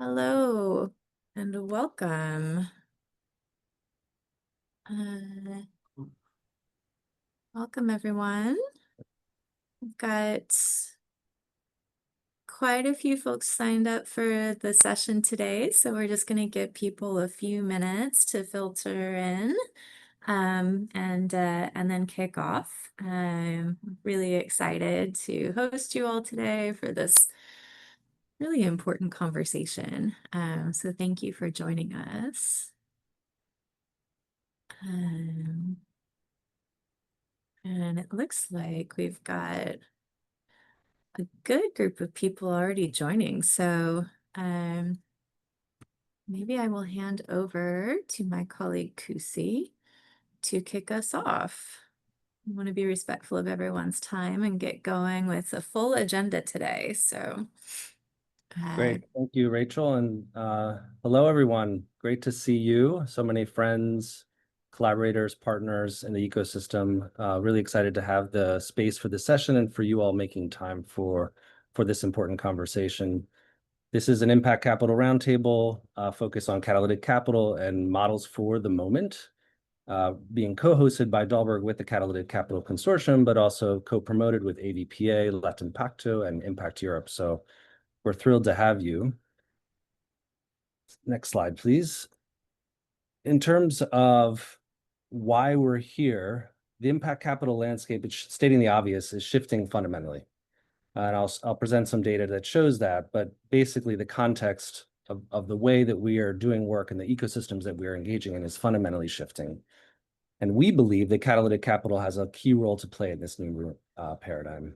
Hello and welcome. Uh, Welcome everyone. We've got quite a few folks signed up for the session today, so we're just going to give people a few minutes to filter in and then kick off. I'm really excited to host you all today for this really important conversation. So thank you for joining us. Um, And it looks like we've got a good group of people already joining. So maybe I will hand over to my colleague Kusi to kick us off. I want to be respectful of everyone's time and get going with a full agenda today. So Great. Thank you, Rachel. And hello, everyone. Great to see you. So many friends, collaborators, partners in the ecosystem. Really excited to have the space for this session and for you all making time for this important conversation. This is an impact capital roundtable focused on catalytic capital and models for the moment, being co-hosted by Dalberg with the Catalytic Capital Consortium, but also co-promoted with AVPA, Latin Pacto, and Impact Europe. So we're thrilled to have you. Next slide, please. In terms of why we're here, the impact capital landscape, it's stating the obvious, is shifting fundamentally. And I'll present some data that shows that, but basically the context of the way that we are doing work and the ecosystems that we're engaging in is fundamentally shifting. And we believe that catalytic capital has a key role to play in this new paradigm.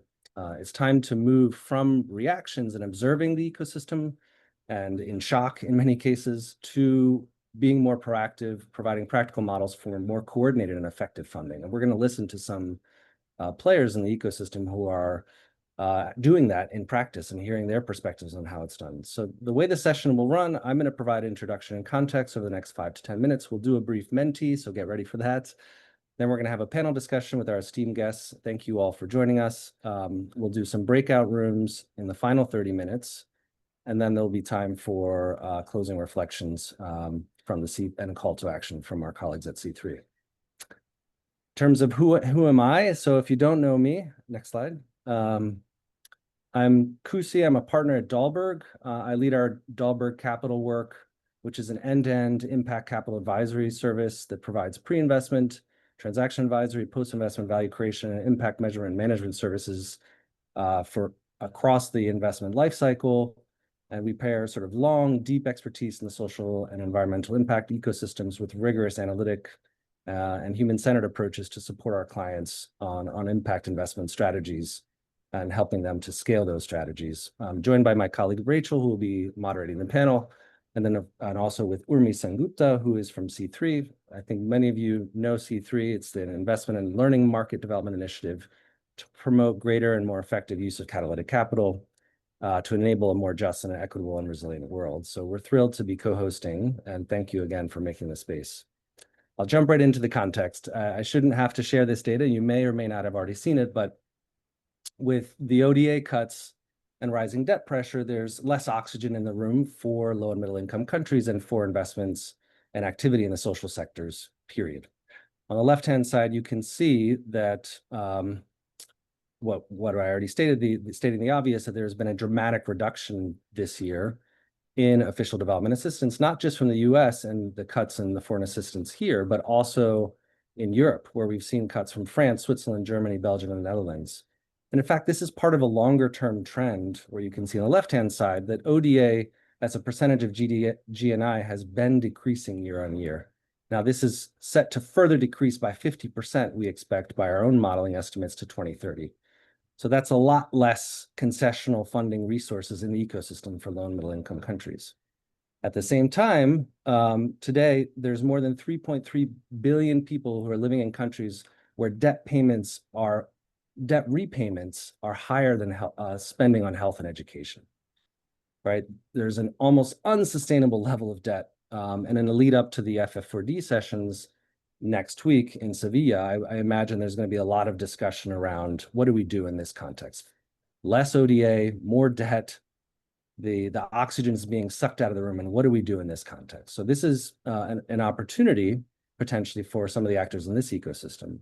It's time to move from reactions and observing the ecosystem and in shock in many cases to being more proactive, providing practical models for more coordinated and effective funding. And we're going to listen to some players in the ecosystem who are doing that in practice and hearing their perspectives on how it's done. So the way the session will run, I'm going to provide introduction and context over the next 5 to 10 minutes. We'll do a brief mentee, so get ready for that. Then we're going to have a panel discussion with our esteemed guests. Thank you all for joining us. We'll do some breakout rooms in the final 30 minutes, and then there'll be time for closing reflections from the C and a call to action from our colleagues at C3. In terms of who am I? So if you don't know me, next slide. I'm Kusi. I'm a partner at Dalberg. I lead our Dalberg Capital work, which is an end-to-end impact capital advisory service that provides pre-investment, transaction advisory, post-investment value creation, and impact measurement and management services for across the investment lifecycle. And we pair sort of long, deep expertise in the social and environmental impact ecosystems with rigorous analytic and human-centered approaches to support our clients on impact investment strategies and helping them to scale those strategies. I'm joined by my colleague Rachel, who will be moderating the panel, and also with Urmi Sengupta, who is from C3. I think many of you know C3. It's an investment and learning market development initiative to promote greater and more effective use of catalytic capital to enable a more just and equitable and resilient world. So we're thrilled to be co-hosting, and thank you again for making the space. I'll jump right into the context. I shouldn't have to share this data. You may or may not have already seen it, but with the ODA cuts and rising debt pressure, there's less oxygen in the room for low and middle income countries and for investments and activity in the social sectors, period. On the left-hand side, you can see that what I already stated, stating the obvious, that there's been a dramatic reduction this year in official development assistance, not just from the US and the cuts in the foreign assistance here, but also in Europe, where we've seen cuts from France, Switzerland, Germany, Belgium, and the Netherlands. And in fact, this is part of a longer term trend where you can see on the left-hand side that ODA as a percentage of GNI has been decreasing year on year. Now, this is set to further decrease by 50%, we expect, by our own modeling estimates to 2030. So that's a lot less concessional funding resources in the ecosystem for low and middle income countries. At the same time, today, there's more than 3.3 billion people who are living in countries where debt repayments are higher than spending on health and education, right? There's an almost unsustainable level of debt. And in the lead up to the FF4D sessions next week in Sevilla, I imagine there's going to be a lot of discussion around what do we do in this context? Less ODA, more debt, the oxygen is being sucked out of the room, and what do we do in this context? So this is an opportunity potentially for some of the actors in this ecosystem.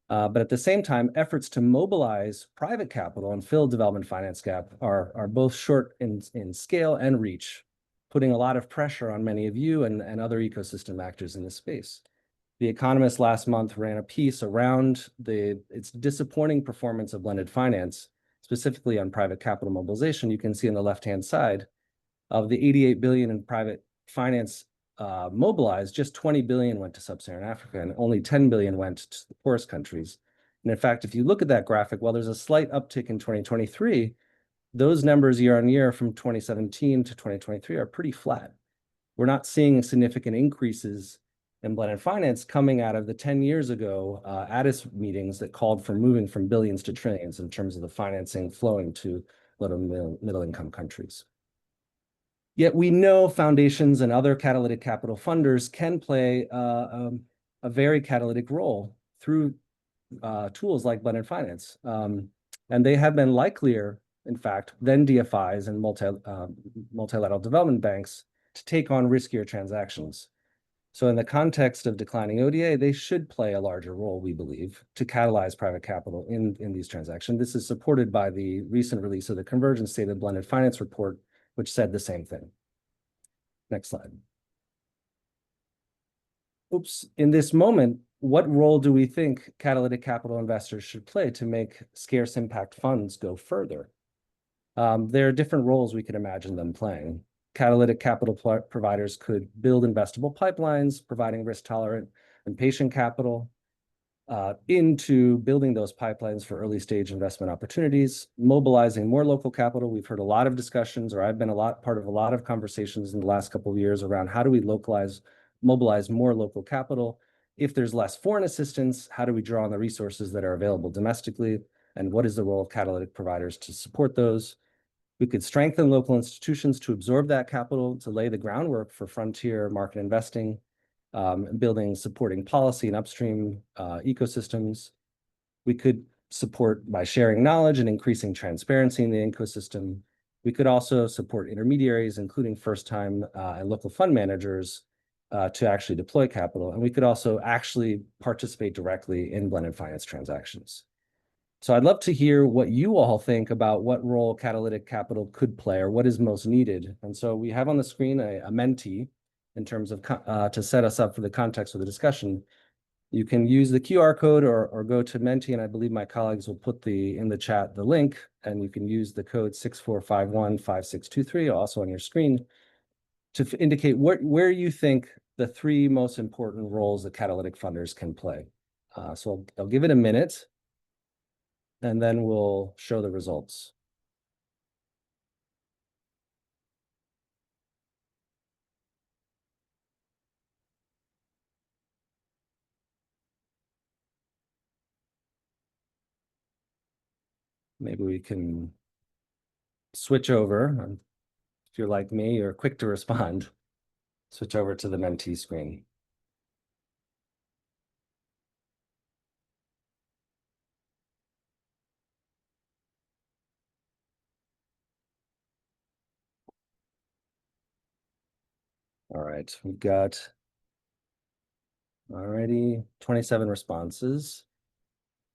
But at the same time, efforts to mobilize private capital and fill development finance gap are both short in scale and reach, putting a lot of pressure on many of you and other ecosystem actors in this space. The Economist last month ran a piece around its disappointing performance of blended finance, specifically on private capital mobilization. You can see on the left-hand side of the 88 billion in private finance mobilized, just 20 billion went to sub-Saharan Africa and only 10 billion went to the poorest countries. And in fact, if you look at that graphic, while there's a slight uptick in 2023, those numbers year on year from 2017 to 2023 are pretty flat. We're not seeing significant increases in blended finance coming out of the 10 years ago ADIS meetings that called for moving from billions to trillions in terms of the financing flowing to low to middle income countries. Yet we know foundations and other catalytic capital funders can play a very catalytic role through tools like blended finance. And they have been likelier, in fact, than DFIs and multilateral development banks to take on riskier transactions. So in the context of declining ODA, they should play a larger role, we believe, to catalyze private capital in these transactions. This is supported by the recent release of the Convergence Stated Blended Finance Report, which said the same thing. Next slide. Oops. In this moment, what role do we think catalytic capital investors should play to make scarce impact funds go further? There are different roles we could imagine them playing. Catalytic capital providers could build investable pipelines, providing risk-tolerant and patient capital into building those pipelines for early-stage investment opportunities, mobilizing more local capital. We've heard a lot of discussions, or I've been part of a lot of conversations in the last couple of years around how do we mobilize more local capital. If there's less foreign assistance, how do we draw on the resources that are available domestically? And what is the role of catalytic providers to support those? We could strengthen local institutions to absorb that capital, to lay the groundwork for frontier market investing, building supporting policy and upstream ecosystems. We could support by sharing knowledge and increasing transparency in the ecosystem. We could also support intermediaries, including first-time and local fund managers, to actually deploy capital. And we could also actually participate directly in blended finance transactions. So I'd love to hear what you all think about what role catalytic capital could play or what is most needed. And so we have on the screen a Menti in terms of to set us up for the context of the discussion. You can use the QR code or go to Menti, and I believe my colleagues will put in the chat the link, and you can use the code 64515623 also on your screen to indicate where you think the three most important roles that catalytic funders can play. So I'll give it a minute, and then we'll show the results. Maybe we can switch over. If you're like me, you're quick to respond. Switch over to the Menti screen. All right, we've got already 27 responses.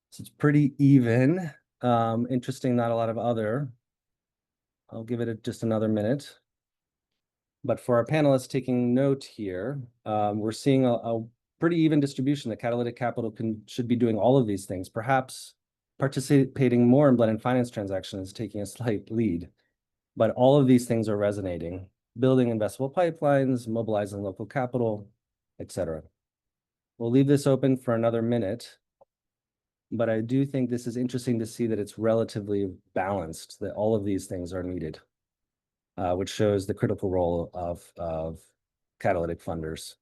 So it's pretty even. Interesting, not a lot of other. I'll give it just another minute. But for our panelists taking note here, we're seeing a pretty even distribution. The catalytic capital should be doing all of these things. Perhaps participating more in blended finance transactions is taking a slight lead. But all of these things are resonating. Building investable pipelines, mobilizing local capital, etc. We'll leave this open for another minute. But I do think this is interesting to see that it's relatively balanced, that all of these things are needed, which shows the critical role of catalytic funders.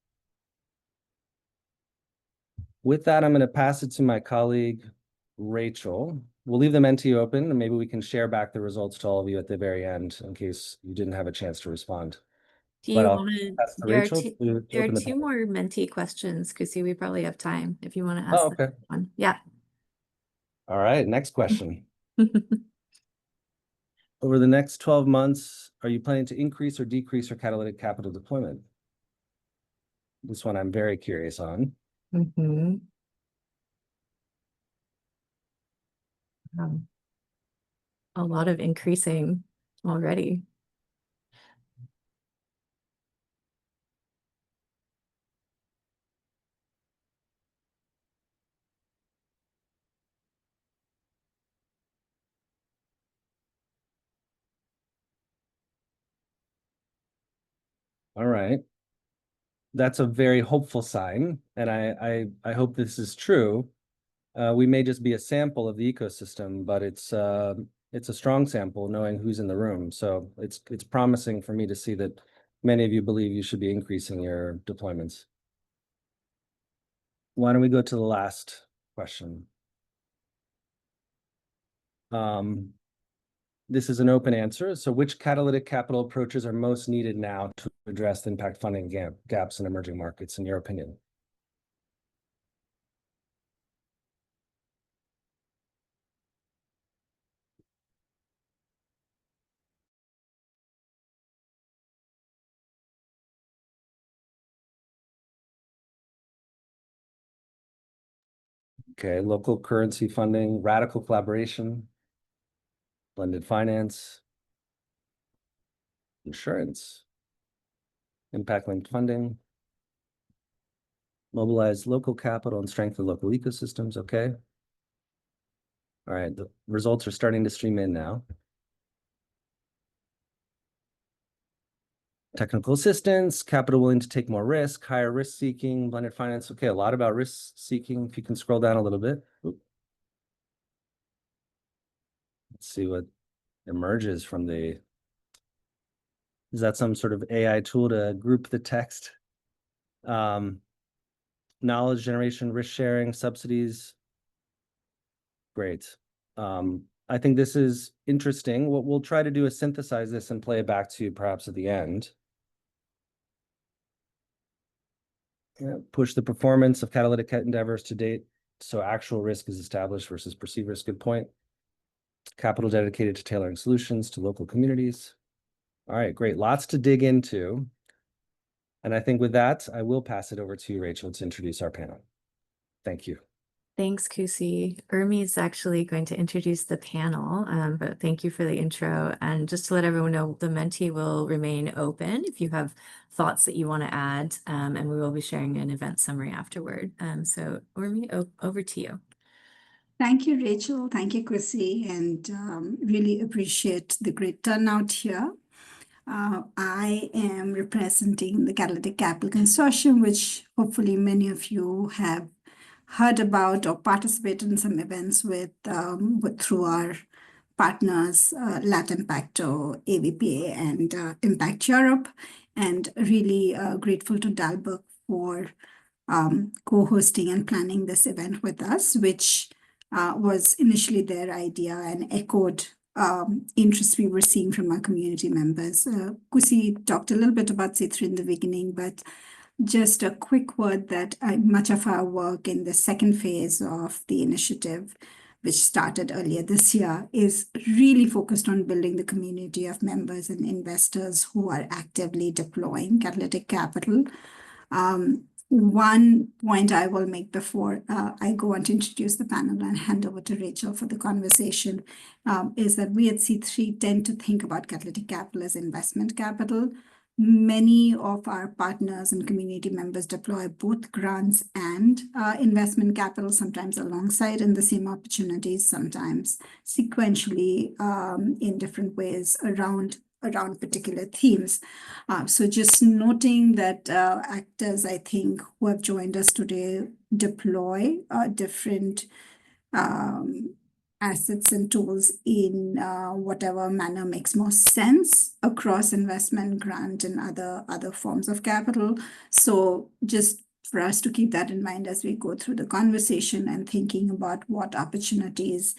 With that, I'm going to pass it to my colleague, Rachel. We'll leave the Menti open, and maybe we can share back the results to all of you at the very end in case you didn't have a chance to respond. Do you want to, there are open the two more Menti questions, Chrissy. We probably have time if you want to ask Oh, okay. one. Yeah. All right, next question. Over the next 12 months, are you planning to increase or decrease your catalytic capital deployment? This one I'm very curious on. A lot of increasing already. All right. That's a very hopeful sign, and I hope this is true. We may just be a sample of the ecosystem, but it's a strong sample knowing who's in the room. So it's promising for me to see that many of you believe you should be increasing your deployments. Why don't we go to the last question? This is an open answer. So which catalytic capital approaches are most needed now to address the impact funding gaps in emerging markets, in your opinion? Okay, local currency funding, radical collaboration, blended finance, insurance, impact-linked funding, mobilize local capital and strengthen local ecosystems. Okay. All right, the results are starting to stream in now. Technical assistance, capital willing to take more risk, higher risk seeking, blended finance. Okay, a lot about risk seeking. If you can scroll down a little bit. Let's see what emerges from the, is that some sort of AI tool to group the text? Knowledge generation, risk sharing, subsidies. Great. I think this is interesting. What we'll try to do is synthesize this and play it back to you perhaps at the end. Yeah, push the performance of catalytic endeavors to date. So actual risk is established versus perceived risk. Good point. Capital dedicated to tailoring solutions to local communities. All right, great. Lots to dig into. And I think with that, I will pass it over to you, Rachel, to introduce our panel. Thank you. Thanks, Kusi. Urmi is actually going to introduce the panel, but thank you for the intro. And just to let everyone know, the Menti will remain open if you have thoughts that you want to add, and we will be sharing an event summary afterward. So Urmi, over to you. Thank you, Rachel. Thank you, Kusi, and really appreciate the great turnout here. I am representing the Catalytic Capital Consortium, which hopefully many of you have heard about or participated in some events with through our partners, Latimpacto, AVPA, and Impact Europe, and really grateful to Dalberg for co-hosting and planning this event with us, which was initially their idea and echoed interest we were seeing from our community members. Kusi talked a little bit about C3 in the beginning, but just a quick word that much of our work in the second phase of the initiative, which started earlier this year, is really focused on building the community of members and investors who are actively deploying catalytic capital. One point I will make before I go on to introduce the panel and hand over to Rachel for the conversation is that we at C3 tend to think about catalytic capital as investment capital. Many of our partners and community members deploy both grants and investment capital, sometimes alongside in the same opportunities, sometimes sequentially in different ways around particular themes. So just noting that actors, I think, who have joined us today deploy different assets and tools in whatever manner makes most sense across investment, grant, and other forms of capital. So just for us to keep that in mind as we go through the conversation and thinking about what opportunities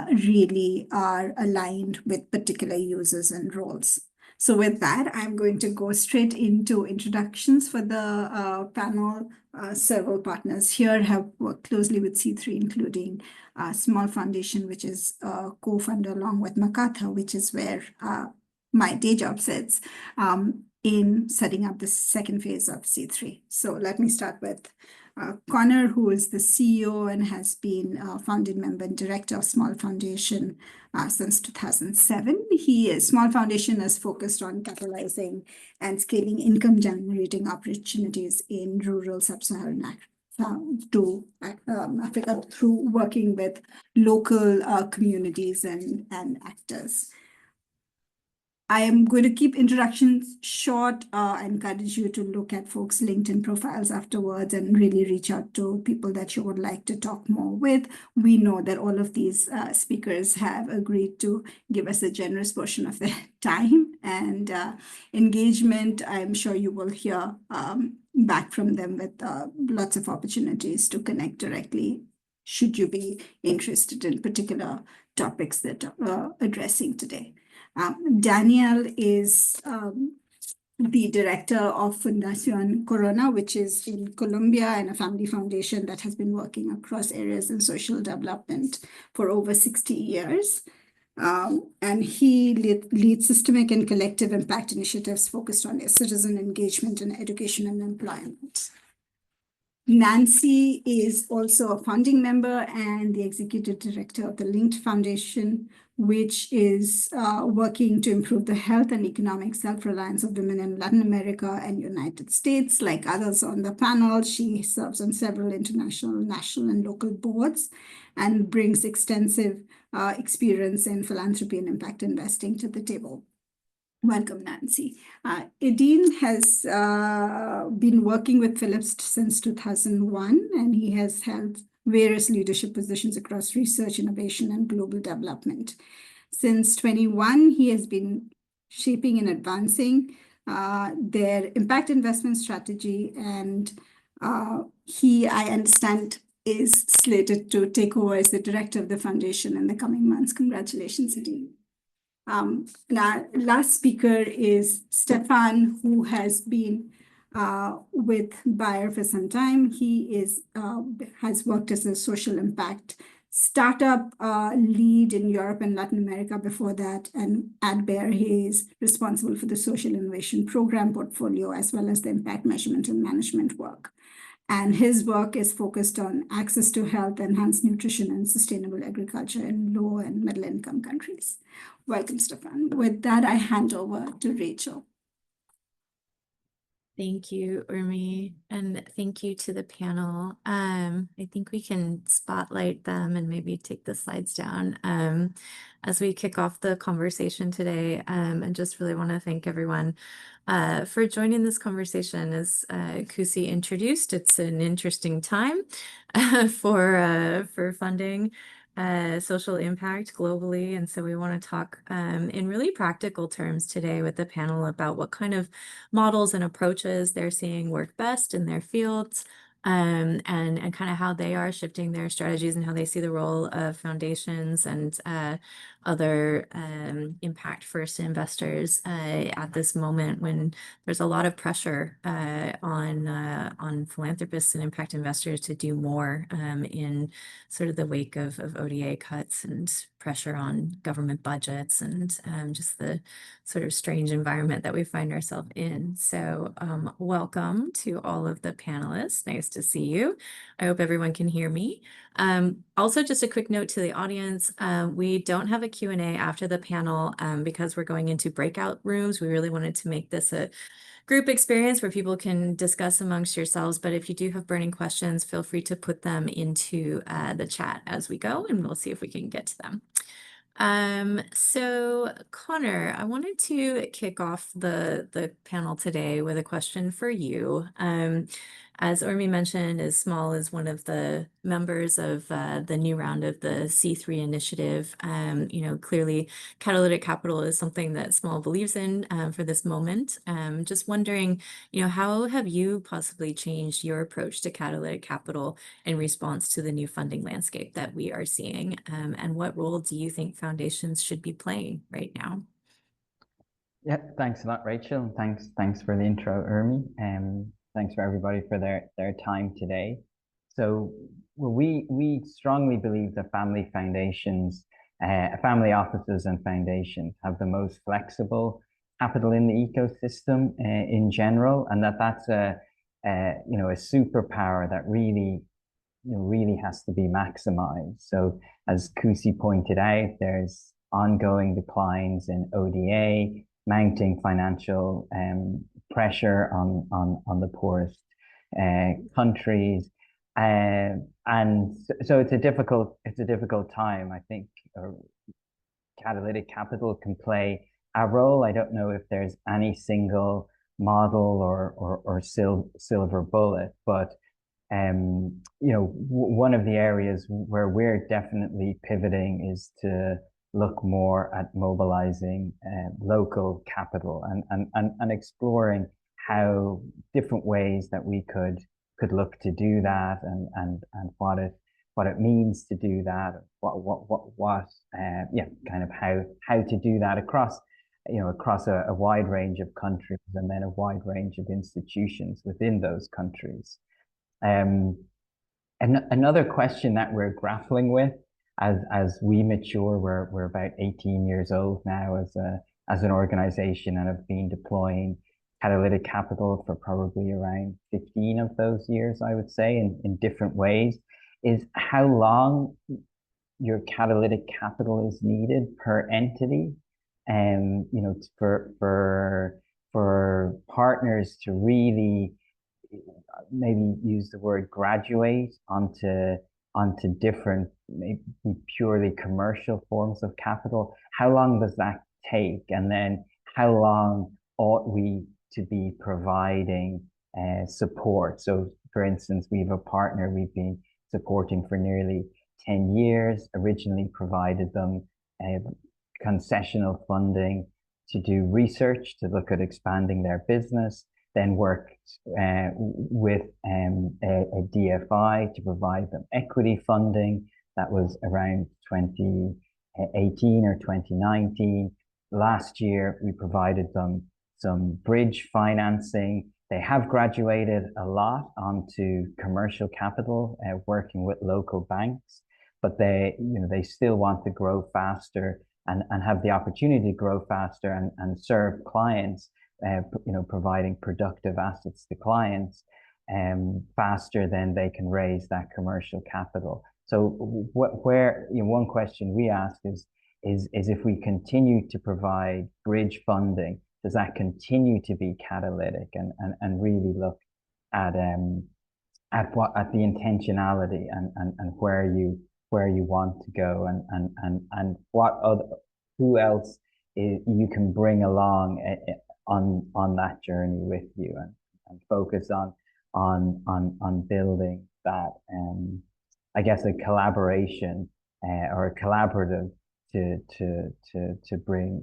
really are aligned with particular users and roles. So with that, I'm going to go straight into introductions for the panel. several partners here have worked closely with C3, including Small Foundation, which is a co-funder along with MacArthur, which is where my day job sits, in setting up the second phase of C3. So let me start with Connor, who is the CEO and has been a founding member and director of Small Foundation since 2007. Small Foundation is focused on catalyzing and scaling income-generating opportunities in rural sub-Saharan Africa through working with local communities and actors. I am going to keep introductions short. I encourage you to look at folks' LinkedIn profiles afterwards and really reach out to people that you would like to talk more with. We know that all of these speakers have agreed to give us a generous portion of their time and engagement. I'm sure you will hear back from them with lots of opportunities to connect directly should you be interested in particular topics that we're addressing today. Daniel is the director of Fundación Corona, which is in Colombia and a family foundation that has been working across areas in social development for over 60 years. And he leads systemic and collective impact initiatives focused on citizen engagement in education and employment. Nancy is also a founding member and the executive director of the Linked Foundation, which is working to improve the health and economic self-reliance of women in Latin America and United States. Like others on the panel, she serves on several international, national, and local boards and brings extensive experience in philanthropy and impact investing to the table. Welcome, Nancy. Edin has been working with Philips since 2001, and he has held various leadership positions across research, innovation, and global development. Since 2021, he has been shaping and advancing their impact investment strategy, and he, I understand, is slated to take over as the director of the foundation in the coming months. Congratulations, Edin. Last speaker is Stefan, who has been with Bayer for some time. He has worked as a social impact startup lead in Europe and Latin America before that. And at Bayer, he is responsible for the social innovation program portfolio, as well as the impact measurement and management work. And his work is focused on access to health, enhanced nutrition, and sustainable agriculture in low and middle income countries. Welcome, Stefan. With that, I hand over to Rachel. Thank you, Urmi, and thank you to the panel. I think we can spotlight them and maybe take the slides down as we kick off the conversation today. And just really want to thank everyone for joining this conversation. As Kusi introduced, it's an interesting time for funding social impact globally. And so we want to talk in really practical terms today with the panel about what kind of models and approaches they're seeing work best in their fields, and kind of how they are shifting their strategies and how they see the role of foundations and other impact first investors at this moment when there's a lot of pressure on philanthropists and impact investors to do more in sort of the wake of ODA cuts and pressure on government budgets and just the sort of strange environment that we find ourselves in. So welcome to all of the panelists. Nice to see you. I hope everyone can hear me. Also, just a quick note to the audience, we don't have a Q&A after the panel because we're going into breakout rooms. We really wanted to make this a group experience where people can discuss amongst yourselves. But if you do have burning questions, feel free to put them into the chat as we go, and we'll see if we can get to them. So Connor, I wanted to kick off the panel today with a question for you. As Urmi mentioned, Small is one of the members of the new round of the C3 initiative. Clearly catalytic capital is something that Small believes in for this moment. Just wondering, how have you possibly changed your approach to catalytic capital in response to the new funding landscape that we are seeing? And what role do you think foundations should be playing right now? Yeah, thanks a lot, Rachel. Thanks for the intro, Urmi. thanks for everybody for their time today. So we strongly believe that family foundations, family offices and foundations have the most flexible capital in the ecosystem in general, and that's a superpower that really has to be maximized. So as Kusi pointed out, there's ongoing declines in ODA, mounting financial pressure on the poorest countries. And so it's a difficult time. I think catalytic capital can play a role. I don't know if there's any single model or silver bullet, but one of the areas where we're definitely pivoting is to look more at mobilizing local capital and exploring how different ways that we could look to do that and what it means to do that, kind of how to do that across a wide range of countries and then a wide range of institutions within those countries. And another question that we're grappling with as we mature, we're about 18 years old now as an organization and have been deploying catalytic capital for probably around 15 of those years, I would say, in different ways, is how long your catalytic capital is needed per entity, and for partners to really maybe use the word graduate onto different, maybe purely commercial forms of capital. How long does that take? And then how long ought we to be providing support? So for instance, we have a partner we've been supporting for nearly 10 years, originally provided them concessional funding to do research, to look at expanding their business, then worked with a DFI to provide them equity funding. That was around 2018 or 2019. Last year, we provided them some bridge financing. They have graduated a lot onto commercial capital, working with local banks, but they still want to grow faster and have the opportunity to grow faster and serve clients, providing productive assets to clients faster than they can raise that commercial capital. So one question we ask is if we continue to provide bridge funding, does that continue to be catalytic, and really look at the intentionality and where you want to go and who else you can bring along on that journey with you, and focus on building that I guess a collaboration or a collaborative to bring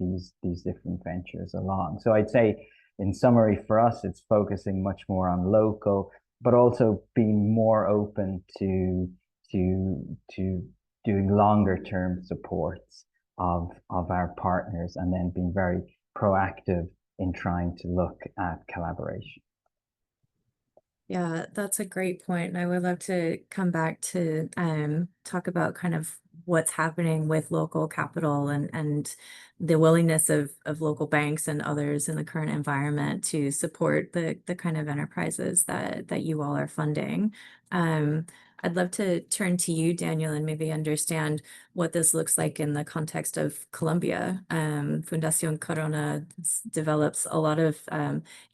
these different ventures along. So I'd say in summary, for us, it's focusing much more on local, but also being more open to doing longer term supports of our partners, and then being very proactive in trying to look at collaboration. Yeah, that's a great point. And I would love to come back to talk about kind of what's happening with local capital and the willingness of local banks and others in the current environment to support the kind of enterprises that you all are funding. I'd love to turn to you, Daniel, and maybe understand what this looks like in the context of Colombia. Fundación Corona develops a lot of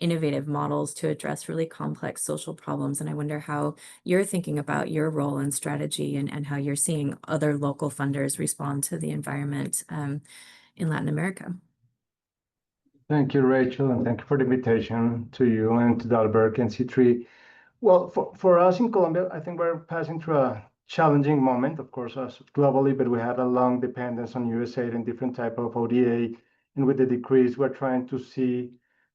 innovative models to address really complex social problems. And I wonder how you're thinking about your role and strategy, and how you're seeing other local funders respond to the environment in Latin America. Thank you, Rachel, and thank you for the invitation to you and to Dalberg and C3. Well, for us in Colombia, I think we're passing through a challenging moment, of course, us globally, but we had a long dependence on USAID and different type of ODA. And with the decrease, we're trying to see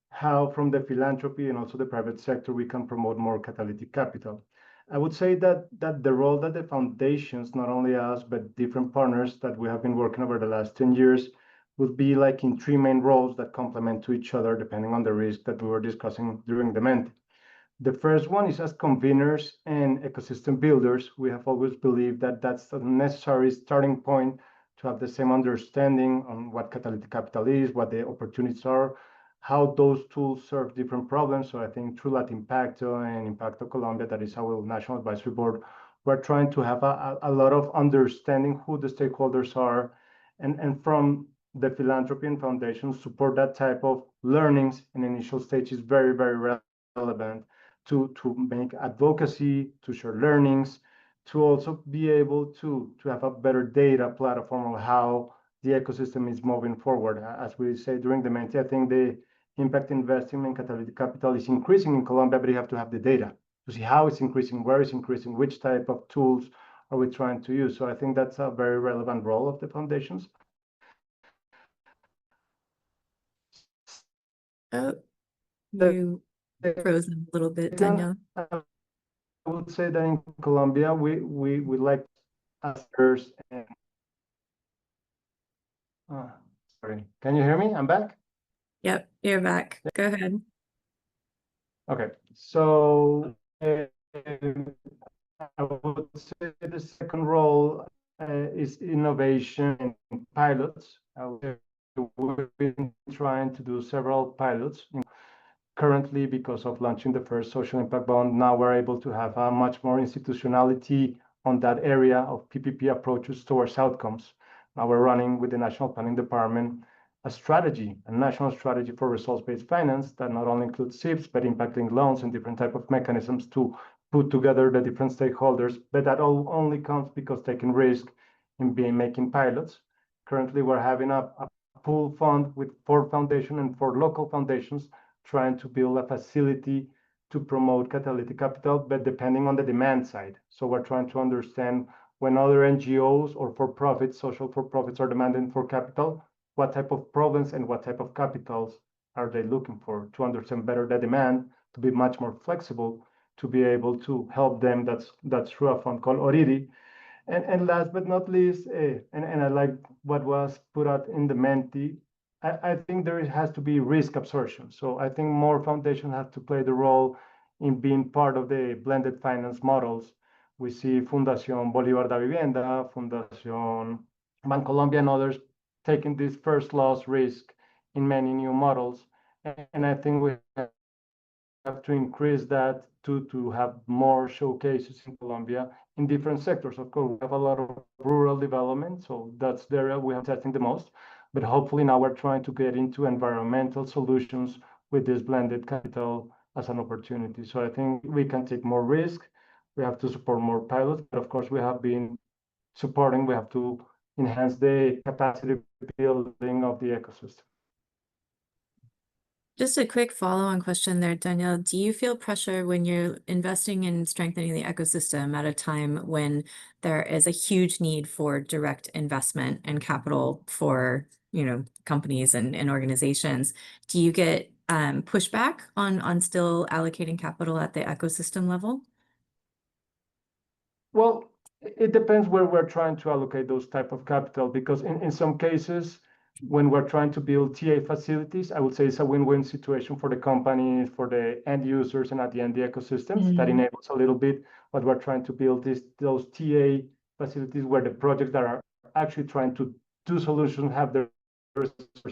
how from the philanthropy and also the private sector, we can promote more catalytic capital. I would say that the role that the foundations, not only us, but different partners that we have been working over the last 10 years, would be like in three main roles that complement to each other, depending on the risk that we were discussing during the Mente. The first one is as conveners and ecosystem builders. We have always believed that that's a necessary starting point to have the same understanding on what catalytic capital is, what the opportunities are, how those tools serve different problems. So I think through Latin Impacto and Impacto Colombia, that is our National Advisory Board, we're trying to have a lot of understanding who the stakeholders are, and from the philanthropy and foundations support that type of learnings in initial stage is very, very relevant to make advocacy, to share learnings, to also be able to have a better data platform on how the ecosystem is moving forward. As we say during the Menti, I think the impact investing in catalytic capital is increasing in Colombia, but you have to have the data to see how it's increasing, where it's increasing, which type of tools are we trying to use. So I think that's a very relevant role of the foundations. Oh, you froze a little bit, Daniel. I would say that in Colombia, we like askers and sorry, can you hear me? I'm back. Yep, you're back. Go ahead. Okay, so I would say the second role is innovation and pilots. We've been trying to do several pilots. Currently, because of launching the first social impact bond, now we're able to have a much more institutionality on that area of PPP approaches towards outcomes. Now we're running with the National Planning Department a national strategy for results-based finance that not only includes SIPs, but impact-linked loans and different type of mechanisms to put together the different stakeholders. But that all only comes because taking risk in making pilots. Currently, we're having a pool fund with 4 foundations and 4 local foundations trying to build a facility to promote catalytic capital, but depending on the demand side. So we're trying to understand when other NGOs or for-profits, social for-profits are demanding for capital, what type of problems and what type of capitals are they looking for to understand better the demand, to be much more flexible, to be able to help them. That's through a fund called ODA. And last but not least, and I like what was put out in the Menti, I think there has to be risk absorption. So I think more foundations have to play the role in being part of the blended finance models. We see Fundación Bolívar da Vivienda, Fundación Bancolombia, and others taking this first loss risk in many new models. And I think we have to increase that to have more showcases in Colombia in different sectors. Of course, we have a lot of rural development, so that's the area we are testing the most. But hopefully now we're trying to get into environmental solutions with this blended capital as an opportunity. So I think we can take more risk. We have to support more pilots, but of course we have been supporting. We have to enhance the capacity building of the ecosystem. Just a quick follow-on question there, Danielle. Do you feel pressure when you're investing in strengthening the ecosystem at a time when there is a huge need for direct investment and capital for, companies and organizations? Do you get pushback on still allocating capital at the ecosystem level? Well, it depends where we're trying to allocate those type of capital, because in some cases, when we're trying to build TA facilities, I would say it's a win-win situation for the companies, for the end users, and at the end, the ecosystems. That enables a little bit what we're trying to build is those TA facilities where the projects that are actually trying to do solutions have the resources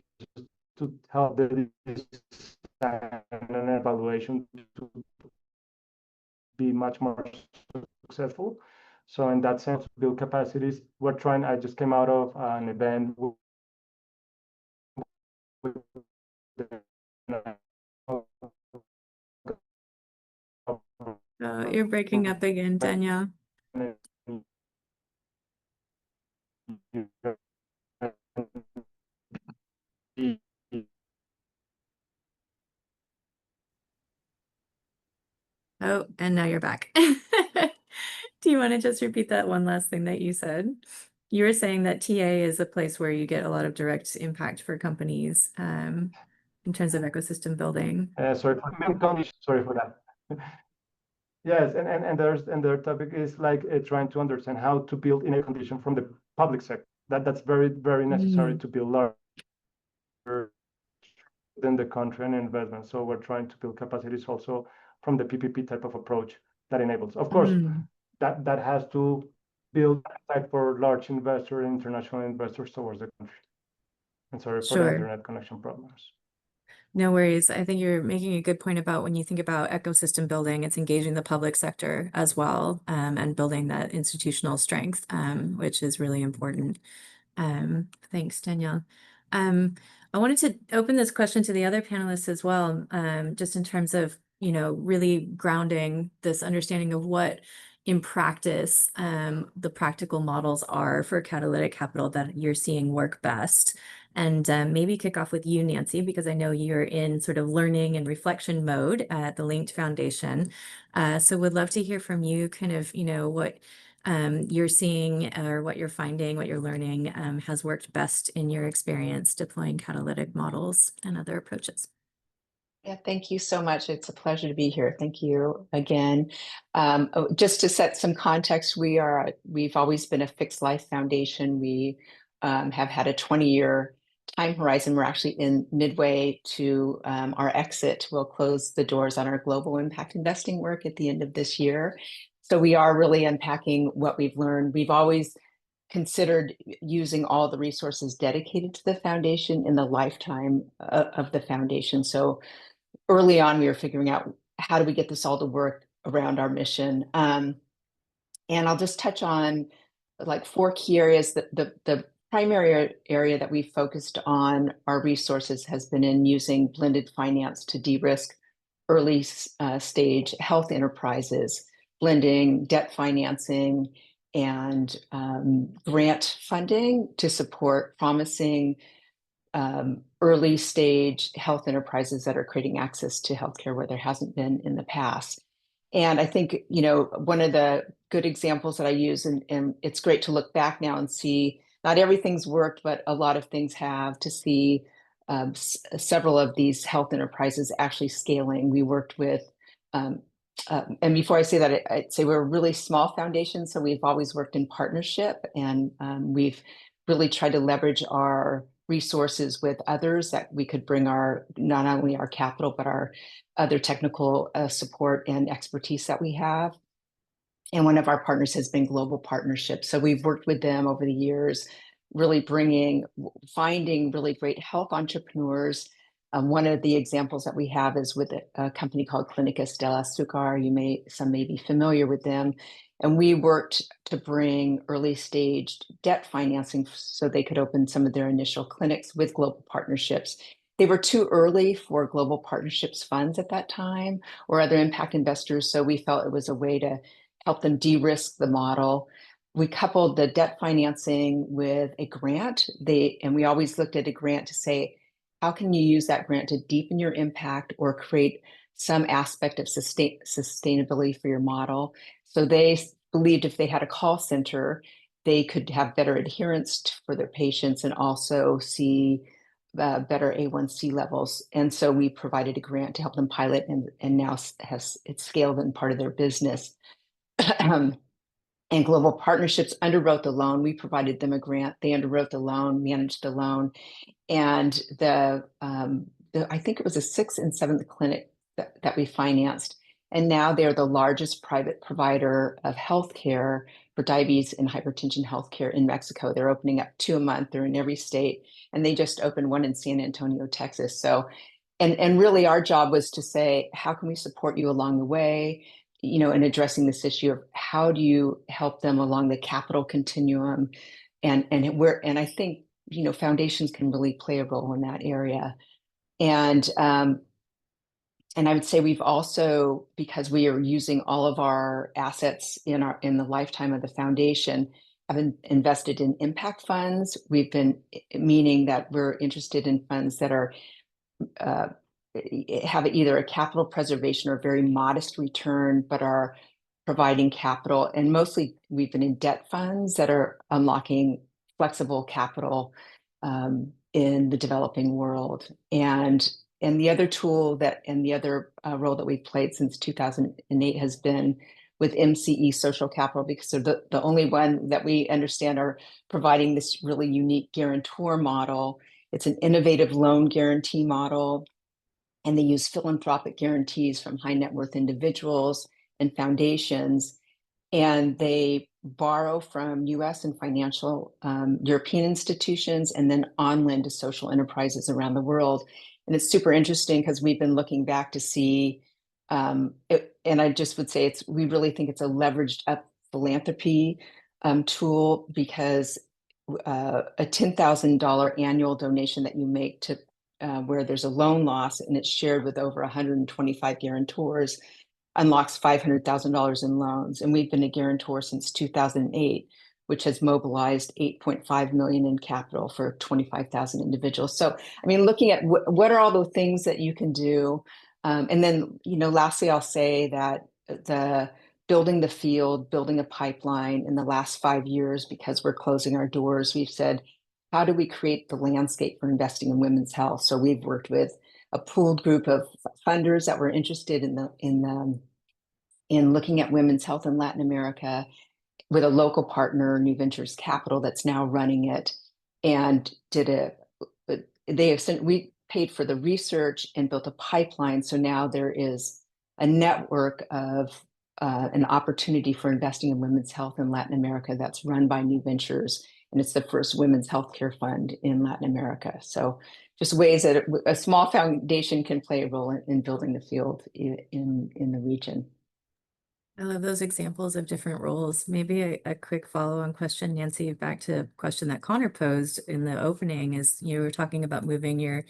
to help the design and evaluation to be much more successful. So in that sense, build capacities. I just came out of an event with Oh, you're breaking up again, Danielle. Oh, and now you're back. Do you want to just repeat that one last thing that you said? You were saying that TA is a place where you get a lot of direct impact for companies in terms of ecosystem building. Sorry for that. Yes, and their topic is like trying to understand how to build in a condition from the public sector. That's very, very necessary to build larger than the country and investment. So we're trying to build capacities also from the PPP type of approach that enables. Of course, that has to build appetite for large investors and international investors towards the country. And sorry for the internet connection problems. No worries. I think you're making a good point about when you think about ecosystem building, it's engaging the public sector as well, and building that institutional strength, which is really important. Thanks, Danielle. I wanted to open this question to the other panelists as well, just in terms of, really grounding this understanding of what in practice the practical models are for catalytic capital that you're seeing work best. And maybe kick off with you, Nancy, because I know you're in sort of learning and reflection mode at the Linked Foundation. So would love to hear from you kind of, what you're seeing or what you're finding, what you're learning has worked best in your experience deploying catalytic models and other approaches. Yeah, thank you so much. It's a pleasure to be here. Thank you again. Just to set some context, we've always been a fixed life foundation. We have had a 20-year time horizon. We're actually in midway to our exit. We'll close the doors on our global impact investing work at the end of this year. So we are really unpacking what we've learned. We've always considered using all the resources dedicated to the foundation in the lifetime of the foundation. So early on, we were figuring out how do we get this all to work around our mission. And I'll just touch on like 4 key areas. The primary area that we focused on our resources has been in using blended finance to de-risk early stage health enterprises, blending debt financing and grant funding to support promising early stage health enterprises that are creating access to healthcare where there hasn't been in the past. And I think, one of the good examples that I use, and it's great to look back now and see not everything's worked, but a lot of things have, to see several of these health enterprises actually scaling. We worked with, and before I say that, I'd say we're a really small foundation, so we've always worked in partnership, and we've really tried to leverage our resources with others that we could bring not only our capital, but our other technical support and expertise that we have. And one of our partners has been Global Partnerships. So we've worked with them over the years, really finding really great health entrepreneurs. One of the examples that we have is with a company called Clínicas del Azúcar. Some may be familiar with them. And we worked to bring early stage debt financing so they could open some of their initial clinics with Global Partnerships. They were too early for Global Partnerships funds at that time or other impact investors. So we felt it was a way to help them de-risk the model. We coupled the debt financing with a grant. And we always looked at a grant to say, how can you use that grant to deepen your impact or create some aspect of sustainability for your model? So they believed if they had a call center, they could have better adherence for their patients and also see better A1C levels. And so we provided a grant to help them pilot, and now it's scaled in part of their business. And Global Partnerships underwrote the loan. We provided them a grant. They underwrote the loan, managed the loan. And I think it was a 6th and 7th clinic that we financed. And now they're the largest private provider of healthcare for diabetes and hypertension healthcare in Mexico. They're opening up 2 a month. They're in every state. And they just opened one in San Antonio, Texas. So, and really our job was to say, how can we support you along the way, in addressing this issue of how do you help them along the capital continuum? And I think, foundations can really play a role in that area. And I would say we've also, because we are using all of our assets in the lifetime of the foundation, have invested in impact funds. Meaning that we're interested in funds that have either a capital preservation or very modest return, but are providing capital. And mostly we've been in debt funds that are unlocking flexible capital in the developing world. And the other tool and the other role that we've played since 2008 has been with MCE Social Capital, because they're the only one that we understand are providing this really unique guarantor model. It's an innovative loan guarantee model and they use philanthropic guarantees from high net worth individuals and foundations, and they borrow from US and financial European institutions and then on lend to social enterprises around the world. And it's super interesting because we've been looking back to see, and I just would say we really think it's a leveraged up philanthropy tool, because a $10,000 annual donation that you make to where there's a loan loss and it's shared with over 125 guarantors unlocks $500,000 in loans. And we've been a guarantor since 2008, which has mobilized 8.5 million in capital for 25,000 individuals. So, I mean, looking at what are all the things that you can do. And then, lastly, I'll say that building the field, building a pipeline in the last 5 years, because we're closing our doors, we've said, how do we create the landscape for investing in women's health? So we've worked with a pooled group of funders that were interested in looking at women's health in Latin America, with a local partner, New Ventures Capital, that's now running it, and we paid for the research and built a pipeline. So now there is a network of an opportunity for investing in women's health in Latin America that's run by New Ventures. And it's the first women's healthcare fund in Latin America. So just ways that a small foundation can play a role in building the field in the region. I love those examples of different roles. Maybe a quick follow-on question, Nancy, back to a question that Connor posed in the opening, is you were talking about moving your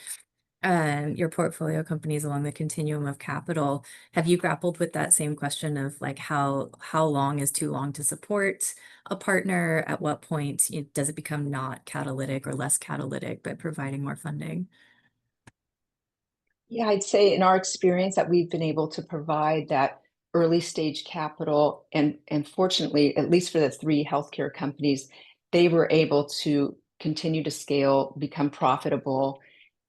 portfolio companies along the continuum of capital. Have you grappled with that same question of like how long is too long to support a partner? At what point does it become not catalytic or less catalytic, but providing more funding? Yeah, I'd say in our experience that we've been able to provide that early stage capital, and fortunately, at least for the 3 healthcare companies, they were able to continue to scale, become profitable,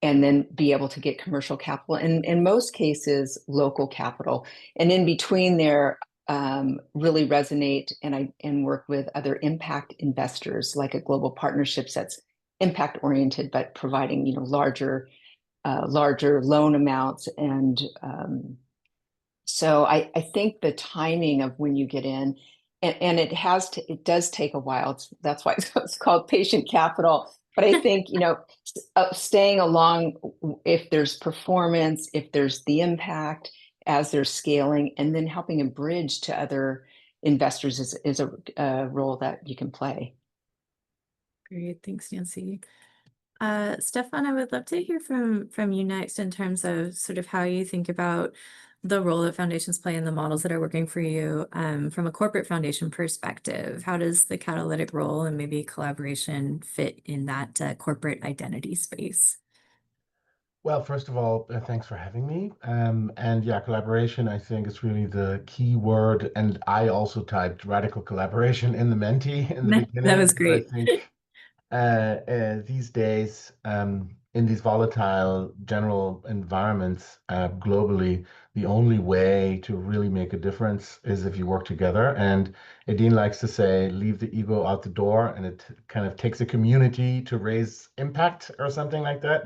and then be able to get commercial capital, and in most cases, local capital. And in between there, really resonate and work with other impact investors, like a global partnerships that's impact oriented, but providing larger loan amounts. And so I think the timing of when you get in, and it does take a while. That's why it's called patient capital. But I think, staying along, if there's performance, if there's the impact as they're scaling, and then helping a bridge to other investors is a role that you can play. Great, thanks, Nancy. Stefan, I would love to hear from you next in terms of sort of how you think about the role that foundations play in the models that are working for you from a corporate foundation perspective. How does the catalytic role and maybe collaboration fit in that corporate identity space? Well, first of all, thanks for having me. And yeah, collaboration, I think, is really the key word. And I also typed radical collaboration in the Menti in the beginning. That was But great. I think these days, in these volatile general environments globally, the only way to really make a difference is if you work together. And Edine likes to say, leave the ego out the door, and it kind of takes a community to raise impact or something like that,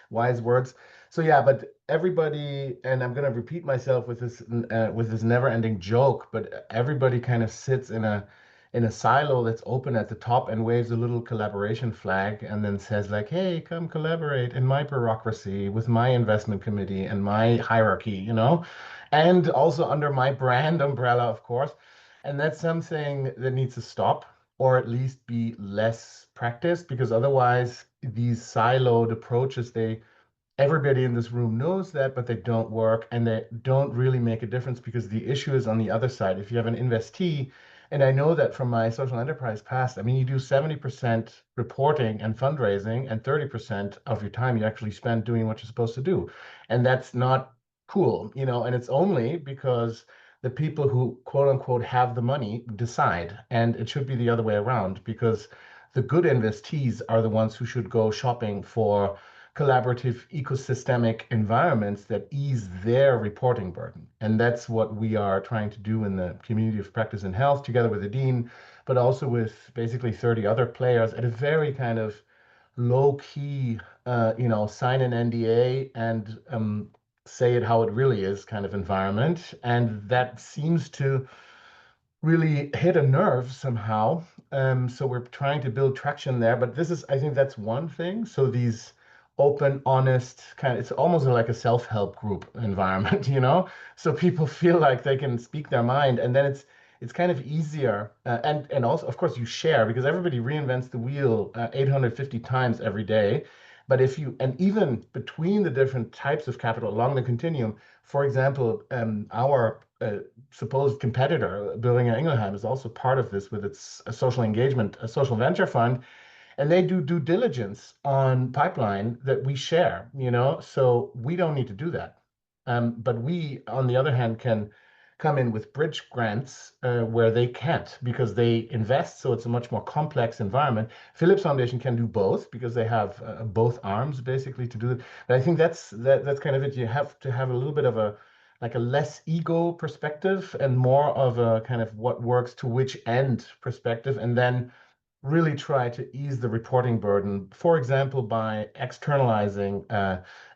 wise words. So yeah, but everybody, and I'm going to repeat myself with this never-ending joke, but everybody kind of sits in a silo that's open at the top and waves a little collaboration flag and then says like, hey, come collaborate in my bureaucracy with my investment committee and my hierarchy, and also under my brand umbrella, of course. And that's something that needs to stop, or at least be less practiced, because otherwise these siloed approaches, everybody in this room knows that, but they don't work, and they don't really make a difference, because the issue is on the other side. If you have an investee, and I know that from my social enterprise past, I mean, you do 70% reporting and fundraising, and 30% of your time you actually spend doing what you're supposed to do. And that's not cool, and it's only because the people who quote unquote have the money decide. And it should be the other way around, because the good investees are the ones who should go shopping for collaborative ecosystemic environments that ease their reporting burden. And that's what we are trying to do in the community of practice in health, together with Edine, but also with basically 30 other players at a very kind of low key, sign an NDA and say it how it really is kind of environment. And that seems to really hit a nerve somehow. So we're trying to build traction there. But this is, I think that's one thing. So these open, honest kind of, it's almost like a self-help group environment, you know? So people feel like they can speak their mind, and then it's kind of easier. And also, of course, you share because everybody reinvents the wheel 850 times every day. But if you, and even between the different types of capital along the continuum, for example, our supposed competitor, Boehringer Ingelheim, is also part of this with its social engagement, a social venture fund, and they do due diligence on pipeline that we share, you know, so we don't need to do that. But we, on the other hand, can come in with bridge grants where they can't because they invest, so it's a much more complex environment. Philips Foundation can do both because they have both arms basically to do it. But I think that's kind of it. You have to have a little bit of a like a less ego perspective and more of a kind of what works to which end perspective, and then really try to ease the reporting burden, for example, by externalizing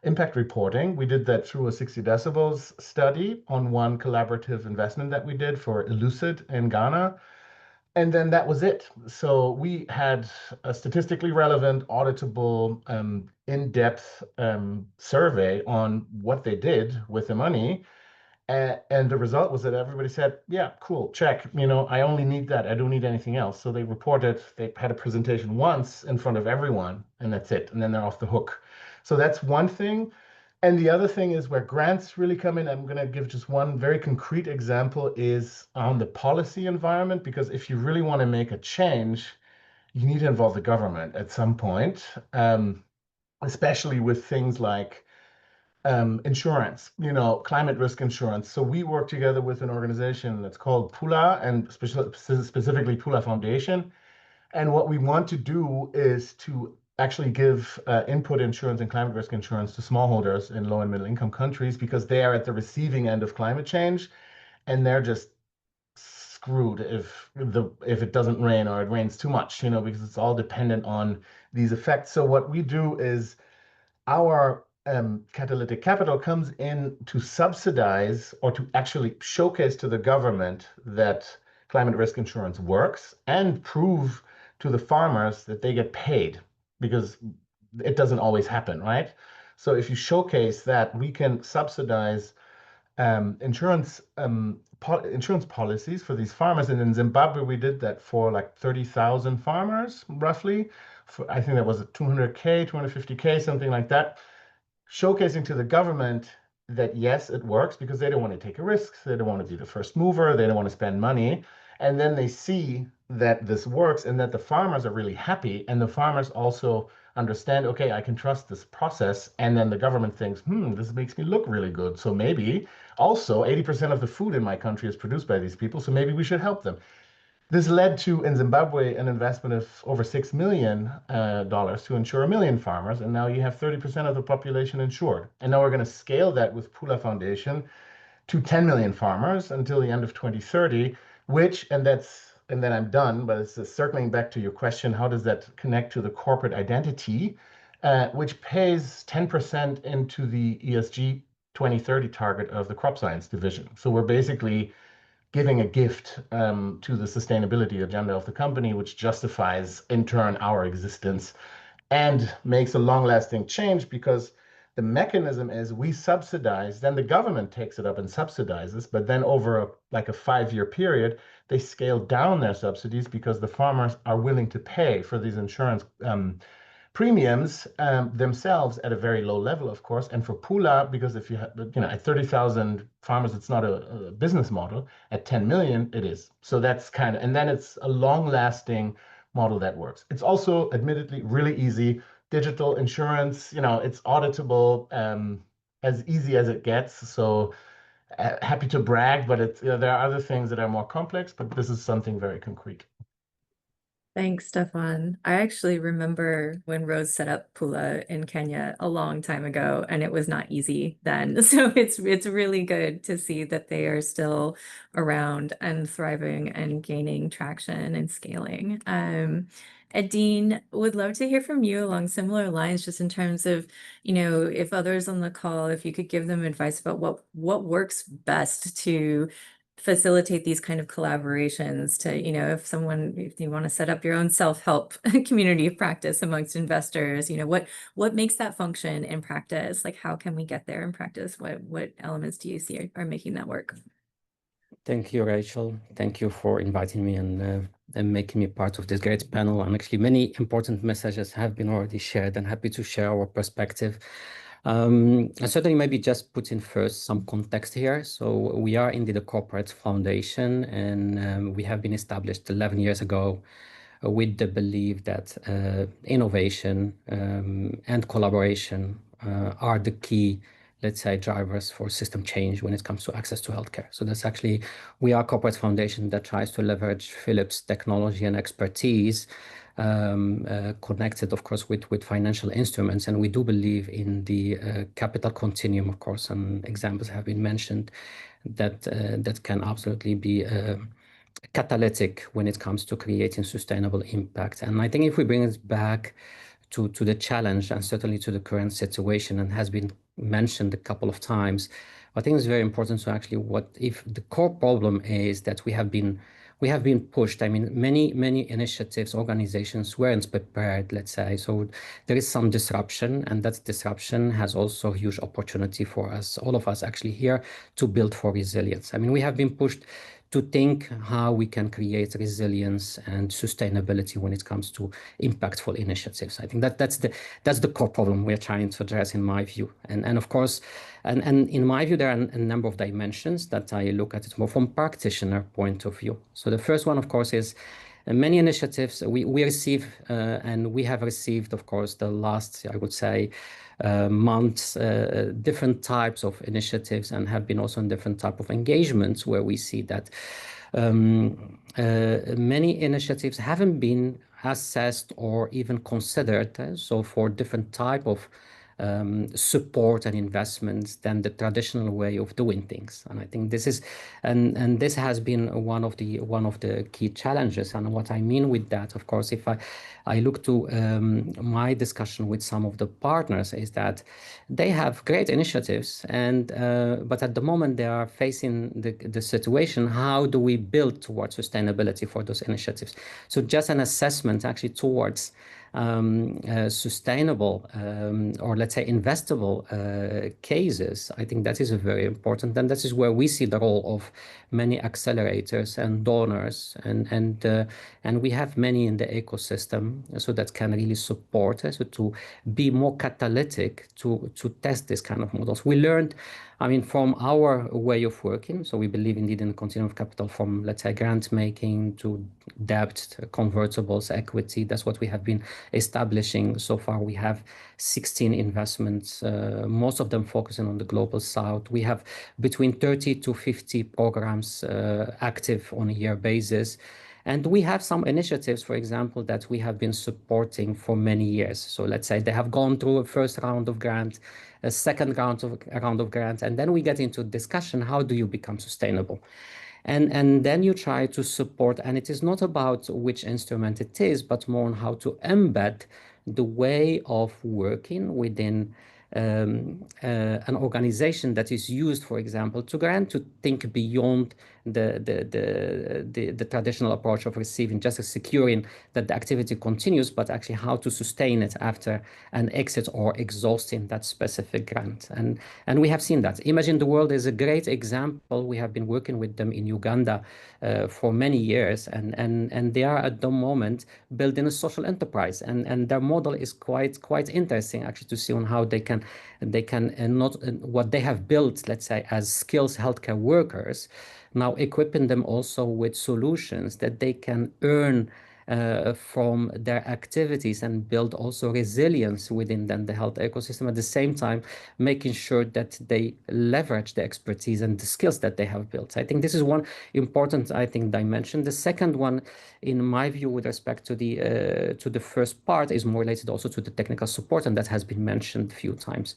impact reporting. We did that through a 60 decibels study on one collaborative investment that we did for Elucid in Ghana. And then that was it. So we had a statistically relevant, auditable, in-depth survey on what they did with the money. And the result was that everybody said, yeah, cool, check. You know, I only need that. I don't need anything else. So they reported, they had a presentation once in front of everyone, and that's it. And then they're off the hook. So that's one thing. And the other thing is where grants really come in. I'm going to give just one very concrete example is on the policy environment, because if you really want to make a change, you need to involve the government at some point, especially with things like insurance, you know, climate risk insurance. So we work together with an organization that's called Pula, and specifically Pula Foundation. And what we want to do is to actually give input insurance and climate risk insurance to smallholders in low and middle income countries because they are at the receiving end of climate change, and they're just screwed if it doesn't rain or it rains too much, you know, because it's all dependent on these effects. So what we do is our catalytic capital comes in to subsidize or to actually showcase to the government that climate risk insurance works and prove to the farmers that they get paid, because it doesn't always happen, right? So if you showcase that, we can subsidize insurance policies for these farmers. And in Zimbabwe, we did that for like 30,000 farmers, roughly. I think that was 200K, 250K, something like that, showcasing to the government that yes, it works, because they don't want to take a risk. They don't want to be the first mover. They don't want to spend money. And then they see that this works and that the farmers are really happy. And the farmers also understand, okay, I can trust this process. And then the government thinks, this makes me look really good. So maybe also 80% of the food in my country is produced by these people. So maybe we should help them. This led to, in Zimbabwe, an investment of over $6 million to insure 1 million farmers. And now you have 30% of the population insured. And now we're going to scale that with Pula Foundation to 10 million farmers until the end of 2030, and then I'm done, but it's circling back to your question, how does that connect to the corporate identity, which pays 10% into the ESG 2030 target of the crop science division. So we're basically giving a gift to the sustainability agenda of the company, which justifies in turn our existence and makes a long-lasting change, because the mechanism is we subsidize, then the government takes it up and subsidizes, but then over like a 5-year period, they scale down their subsidies because the farmers are willing to pay for these insurance premiums themselves at a very low level, of course. And for Pula, because if you have, at 30,000 farmers, it's not a business model. At 10 million, it is. So that's kind of, and then it's a long-lasting model that works. It's also admittedly really easy. Digital insurance, it's auditable, as easy as it gets. So happy to brag, but it's, there are other things that are more complex, but this is something very concrete. Thanks, Stefan. I actually remember when Rose set up Pula in Kenya a long time ago, and it was not easy then. So it's really good to see that they are still around and thriving and gaining traction and scaling. Adine, would love to hear from you along similar lines, just in terms of, if others on the call, if you could give them advice about what works best to facilitate these kind of collaborations to, if you want to set up your own self-help community of practice amongst investors, what makes that function in practice? Like, how can we get there in practice? What elements do you see are making that work? Thank you, Rachel. Thank you for inviting me and making me part of this great panel. And actually, many important messages have been already shared, and happy to share our perspective. And certainly maybe just put in first some context here. So we are indeed a corporate foundation, and we have been established 11 years ago with the belief that innovation and collaboration are the key, let's say, drivers for system change when it comes to access to healthcare. So that's actually, we are a corporate foundation that tries to leverage Philips technology and expertise, connected, of course, with financial instruments. And we do believe in the capital continuum, of course, and examples have been mentioned that can absolutely be catalytic when it comes to creating sustainable impact. And I think if we bring it back to the challenge and certainly to the current situation, and has been mentioned a couple of times, I think it's very important to actually, what if the core problem is that we have been pushed. I mean, many initiatives, organizations weren't prepared, let's say. So there is some disruption, and that disruption has also huge opportunity for us, all of us actually here, to build for resilience. I mean, we have been pushed to think how we can create resilience and sustainability when it comes to impactful initiatives. I think that's the core problem we're trying to address, in my view. And of course, and in my view, there are a number of dimensions that I look at it more from practitioner point of view. So the first one, of course, is many initiatives we receive, and we have received, of course, the last, I would say, months, different types of initiatives, and have been also in different type of engagements where we see that many initiatives haven't been assessed or even considered. So for different type of support and investments than the traditional way of doing things. And I think this is, and this has been one of the key challenges. And what I mean with that, of course, if I look to my discussion with some of the partners, is that they have great initiatives, and but at the moment they are facing the situation, how do we build towards sustainability for those initiatives? So just an assessment actually towards sustainable or let's say investable cases, I think that is very important, and that is where we see the role of many accelerators and donors, and we have many in the ecosystem, so that can really support us to be more catalytic to test this kind of models. We learned, I mean, from our way of working, so we believe indeed in the continuum of capital, from, let's say, grant making to debt, convertibles, equity. That's what we have been establishing so far. We have 16 investments, most of them focusing on the global south. We have between 30 to 50 programs active on a year basis. And we have some initiatives, for example, that we have been supporting for many years. So let's say they have gone through a first round of grant, a second round of grant, and then we get into discussion, how do you become sustainable? And then you try to support, and it is not about which instrument it is, but more on how to embed the way of working within an organization that is used, for example, to grant, to think beyond the traditional approach of receiving, just securing that the activity continues, but actually how to sustain it after an exit or exhausting that specific grant. And we have seen that. Imagine the World is a great example. We have been working with them in Uganda for many years, and they are at the moment building a social enterprise, and their model is quite interesting actually, to see on how they can not what they have built, let's say, as skills healthcare workers, now equipping them also with solutions that they can earn from their activities and build also resilience within then the health ecosystem, at the same time making sure that they leverage the expertise and the skills that they have built. I think this is one important, I think, dimension. The second one, in my view, with respect to the first part, is more related also to the technical support, and that has been mentioned a few times.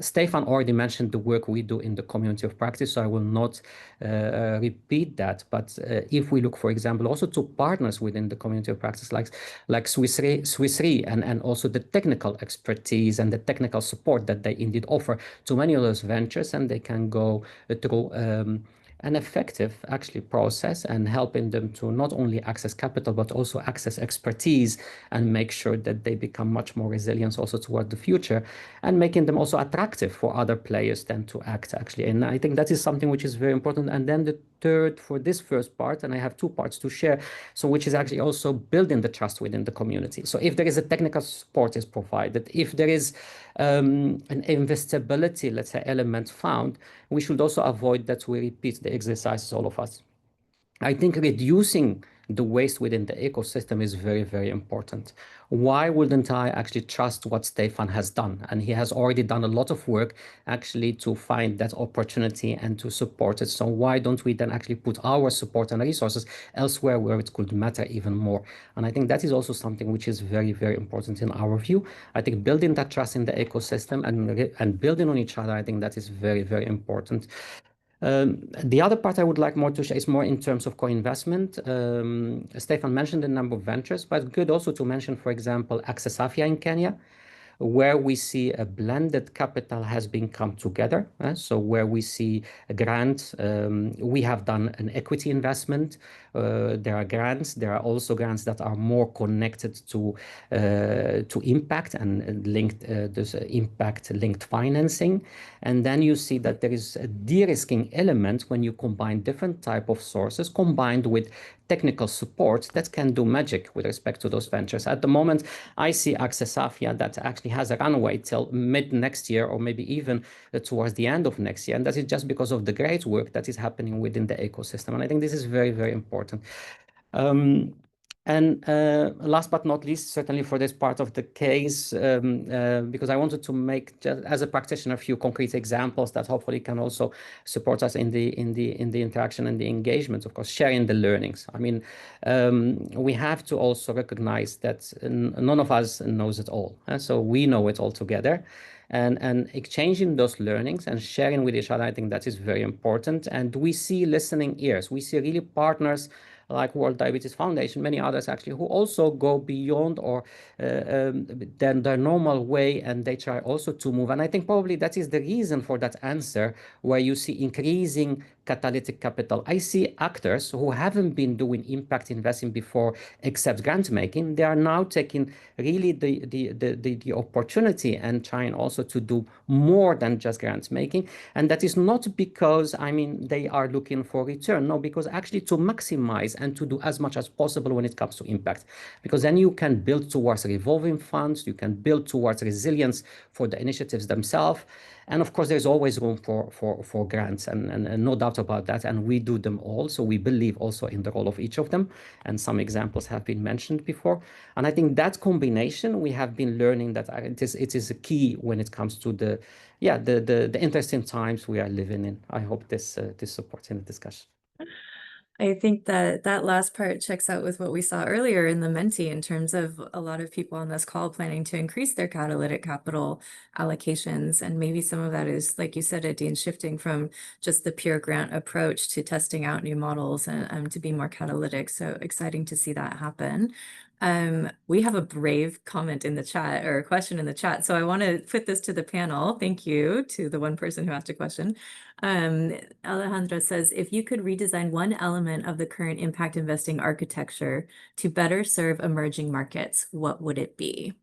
Stefan already mentioned the work we do in the community of practice, so I will not repeat that. But if we look, for example, also to partners within the community of practice, like Swiss Re, and also the technical expertise and the technical support that they indeed offer to many of those ventures, and they can go through an effective actually process and helping them to not only access capital but also access expertise and make sure that they become much more resilient also toward the future, and making them also attractive for other players then to act actually. And I think that is something which is very important. And then the third for this first part, and I have two parts to share, so which is actually also building the trust within the community. So if there is a technical support is provided, if there is an investability, let's say, element found, we should also avoid that we repeat the exercises, all of us. I think reducing the waste within the ecosystem is very, very important. Why wouldn't I actually trust what Stefan has done? And he has already done a lot of work actually to find that opportunity and to support it. So why don't we then actually put our support and resources elsewhere where it could matter even more? And I think that is also something which is very, very important in our view. I think building that trust in the ecosystem and building on each other, I think that is very, very important. The other part I would like more to share is more in terms of co-investment. Stefan mentioned a number of ventures, but good also to mention, for example, Access Afia in Kenya, where we see a blended capital has been come together. So where we see a grant, we have done an equity investment. There are grants. There are also grants that are more connected to impact and linked this impact linked financing. And then you see that there is a de-risking element when you combine different type of sources combined with technical support that can do magic with respect to those ventures. At the moment, I see Access Afia that actually has a runway till mid next year, or maybe even towards the end of next year. And that is just because of the great work that is happening within the ecosystem. And I think this is very, very important. And last but not least, certainly for this part of the case, because I wanted to make, just as a practitioner, a few concrete examples that hopefully can also support us in the interaction and the engagement. Of course, sharing the learnings. I mean, we have to also recognize that none of us knows it all, so we know it all together. And exchanging those learnings and sharing with each other, I think that is very important. And we see listening ears. We see really partners like World Diabetes Foundation, many others actually, who also go beyond or than their normal way, and they try also to move. And I think probably that is the reason for that answer, where you see increasing catalytic capital. I see actors who haven't been doing impact investing before except grant making. They are now taking really the opportunity and trying also to do more than just grant making. And that is not because, I mean, they are looking for return. No, because actually to maximize and to do as much as possible when it comes to impact. Because then you can build towards revolving funds, you can build towards resilience for the initiatives themselves. And of course, there's always room for grants, and no doubt about that. And we do them all. So we believe also in the role of each of them. And some examples have been mentioned before. And I think that combination, we have been learning that it is a key when it comes to the interesting times we are living in. I hope this supports in the discussion. I think that that last part checks out with what we saw earlier in the Menti, in terms of a lot of people on this call planning to increase their catalytic capital allocations. And maybe some of that is, like you said, Adine, shifting from just the pure grant approach to testing out new models and to be more catalytic. So exciting to see that happen. We have a brave comment in the chat, or a question in the chat. So I want to put this to the panel. Thank you to the one person who asked a question. Alejandra says, if you could redesign one element of the current impact investing architecture to better serve emerging markets, what would it be?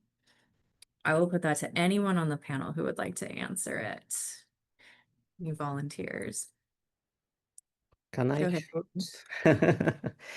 I will put that to anyone on the panel who would like to answer it. You volunteers. Can I? Go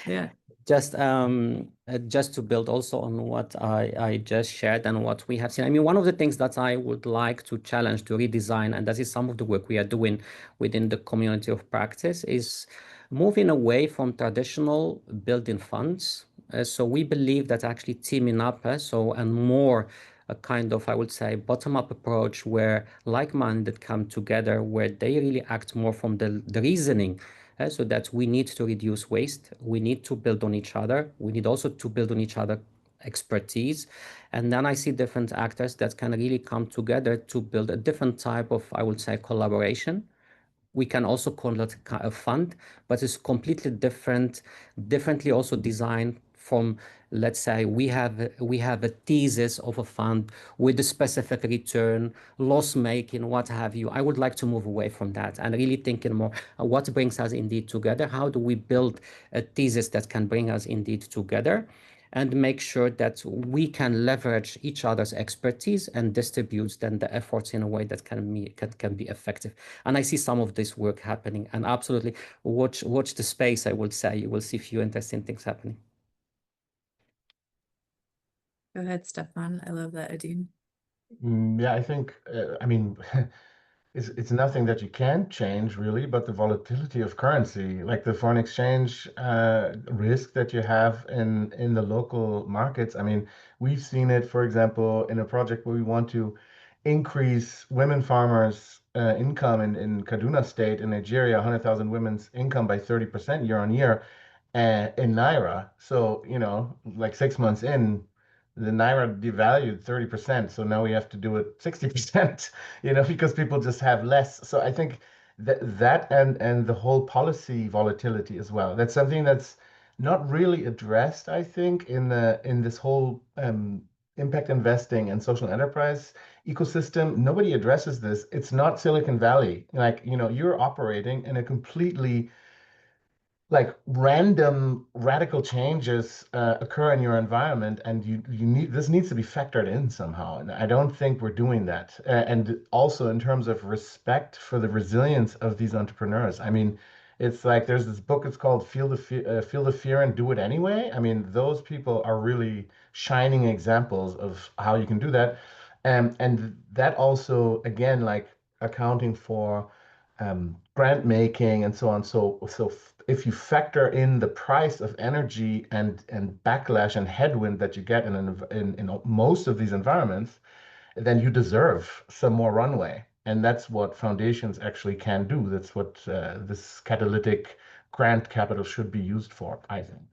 Yeah. Just to build also on what I just shared and what we have seen. I mean, one of the things that I would like to challenge, to redesign, and that is some of the work we are doing within the community of practice, is moving away from traditional building funds. So we believe that actually teaming up, and more a kind of, I would say, bottom-up approach where like-minded come together, where they really act more from the reasoning, so that we need to reduce waste, we need to build on each other, we need also to build on each other expertise. And then I see different actors that can really come together to build a different type of, I would say, collaboration. We can also call it a fund, but it's completely differently also designed from, let's say, we have a thesis of a fund with a specific return, loss making, what have you. I would like to move away from that and really thinking more what brings us indeed together. How do we build a thesis that can bring us indeed together, and make sure that we can leverage each other's expertise and distribute then the efforts in a way that can be effective. And I see some of this work happening, and absolutely watch the space. I would say you will see a few interesting things happening. Go ahead, Stefan. I love that, Adine. Yeah, I think, I mean, it's nothing that you can change really, but the volatility of currency, like the foreign exchange risk that you have in the local markets. I mean, we've seen it, for example, in a project where we want to increase women farmers' income in Kaduna State in Nigeria, 100,000 women's income by 30% year on year in Naira. So, like 6 months in, the Naira devalued 30%. So now we have to do it 60%, because people just have less. So I think that and the whole policy volatility as well. That's something that's not really addressed, I think, in this whole impact investing and social enterprise ecosystem. Nobody addresses this. It's not Silicon Valley. Like, you're operating in a completely like random radical changes occur in your environment, and this needs to be factored in somehow. And I don't think we're doing that. And also in terms of respect for the resilience of these entrepreneurs. I mean, it's like there's this book. It's called Feel the Fear and Do It Anyway. I mean, those people are really shining examples of how you can do that, and that also again like accounting for grant making and so on. So if you factor in the price of energy and backlash and headwind that you get in most of these environments, then you deserve some more runway. And that's what foundations actually can do. That's what this catalytic grant capital should be used for, I think.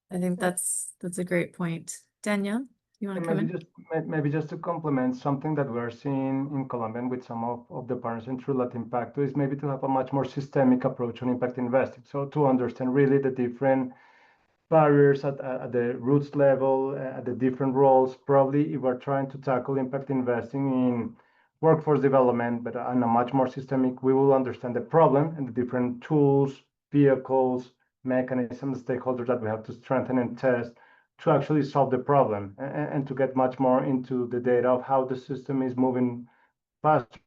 I think that's a great point. Daniel, you want to come in? Maybe just to complement something that we're seeing in Colombia and with some of the partners in True Latin Impacto is maybe to have a much more systemic approach on impact investing. So to understand really the different barriers at the roots level, at the different roles. Probably if we're trying to tackle impact investing in workforce development, but on a much more systemic, we will understand the problem and the different tools, vehicles, mechanisms, stakeholders that we have to strengthen and test to actually solve the problem and to get much more into the data of how the system is moving faster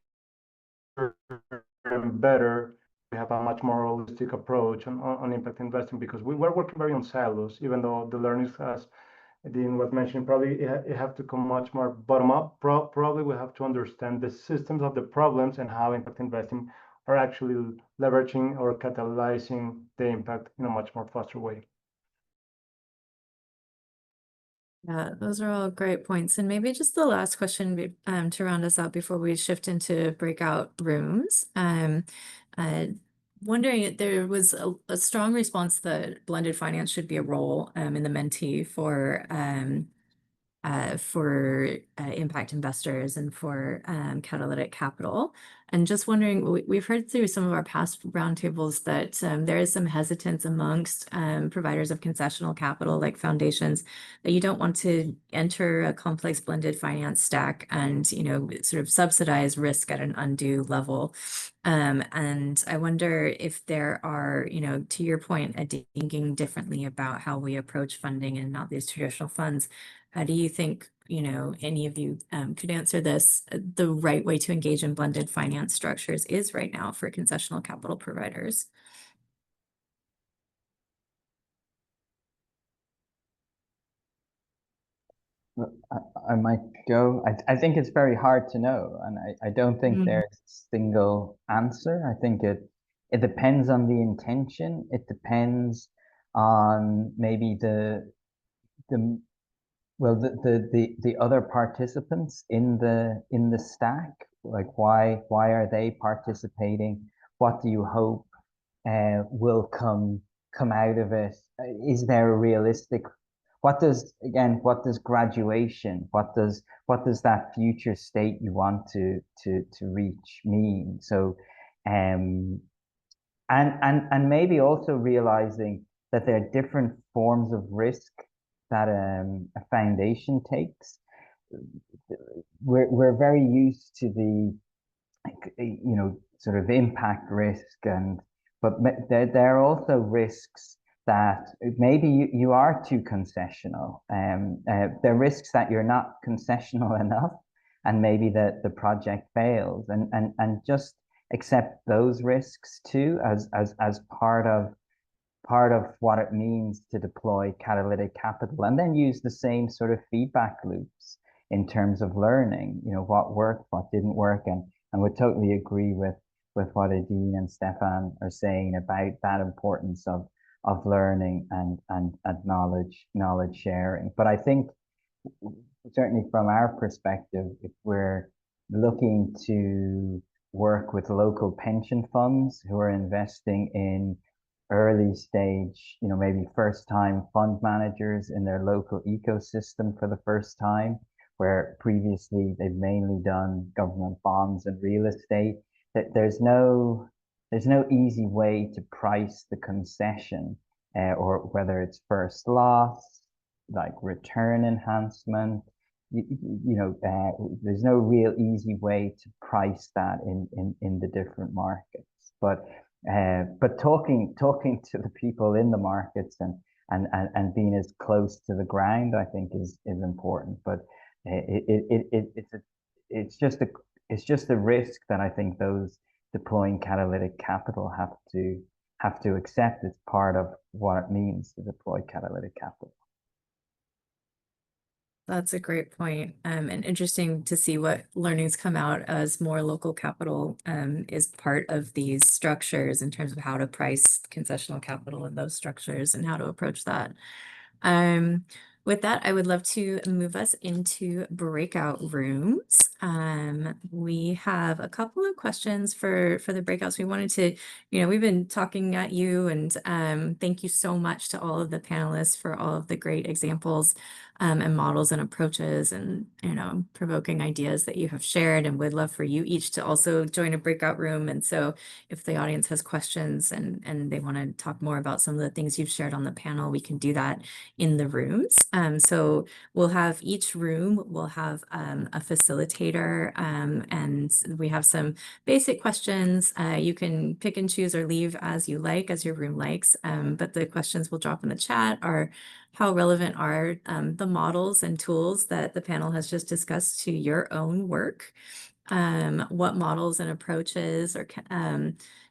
and better. We have a much more holistic approach on impact investing because we're working very on silos, even though the learning, as Dean was mentioning, probably it have to come much more bottom up. Probably we have to understand the systems of the problems and how impact investing are actually leveraging or catalyzing the impact in a much more faster way. Yeah, those are all great points. And maybe just the last question to round us out before we shift into breakout rooms. Wondering, there was a strong response that blended finance should be a role in the mentee for impact investors and for catalytic capital. And just wondering, we've heard through some of our past roundtables that there is some hesitance amongst providers of concessional capital, like foundations, that you don't want to enter a complex blended finance stack and, sort of subsidize risk at an undue level. And I wonder if there are, to your point, thinking differently about how we approach funding and not these traditional funds. How do you think, any of you could answer this, the right way to engage in blended finance structures is right now for concessional capital providers? I might go. I think it's very hard to know, and I don't think there's a single answer. I think It depends on the intention. It depends on maybe the other participants in the stack. Like why are they participating? What do you hope will come out of it? Is there a realistic? What does graduation? What does that future state you want to reach mean? So, and maybe also realizing that there are different forms of risk that a foundation takes. We're very used to the sort of impact risk, but there are also risks that maybe you are too concessional. There are risks that you're not concessional enough, and maybe the project fails, and just accept those risks too as part of what it means to deploy catalytic capital, and then use the same sort of feedback loops in terms of learning, what worked, what didn't work, and would totally agree with what Adine and Stefan are saying about that importance of learning and knowledge sharing. But I think certainly from our perspective, if we're looking to work with local pension funds who are investing in early stage, maybe first time fund managers in their local ecosystem for the first time, where previously they've mainly done government bonds and real estate, that there's no easy way to price the concession, or whether it's first loss, like return enhancement. There's no real easy way to price that in the different markets. But talking to the people in the markets and being as close to the ground, I think is important. But it's just a risk that I think those deploying catalytic capital have to accept. It's part of what it means to deploy catalytic capital. That's a great point. And interesting to see what learnings come out as more local capital is part of these structures in terms of how to price concessional capital in those structures and how to approach that. With that, I would love to move us into breakout rooms. We have a couple of questions for the breakouts. We wanted to, we've been talking at you, and thank you so much to all of the panelists for all of the great examples and models and approaches and, provoking ideas that you have shared, and would love for you each to also join a breakout room. And so if the audience has questions and they want to talk more about some of the things you've shared on the panel, we can do that in the rooms. So we'll have each room, we'll have a facilitator, and we have some basic questions. You can pick and choose or leave as you like, as your room likes, but the questions we'll drop in the chat are: how relevant are the models and tools that the panel has just discussed to your own work? What models and approaches or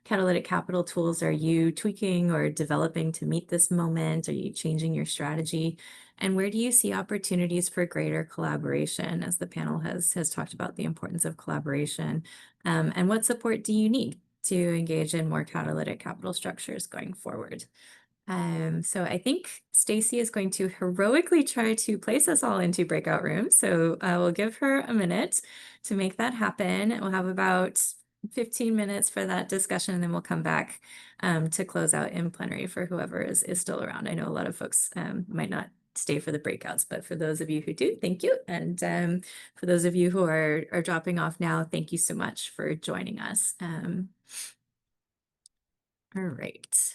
catalytic capital tools are you tweaking or developing to meet this moment? Are you changing your strategy? And where do you see opportunities for greater collaboration, as the panel has talked about the importance of collaboration? And what support do you need to engage in more catalytic capital structures going forward? So I think Stacy is going to heroically try to place us all into breakout rooms. So I will give her a minute to make that happen. We'll have about 15 minutes for that discussion, and then we'll come back to close out in plenary for whoever is still around. I know a lot of folks might not stay for the breakouts, but for those of you who do, thank you. And for those of you who are dropping off now, thank you so much for joining us. All right.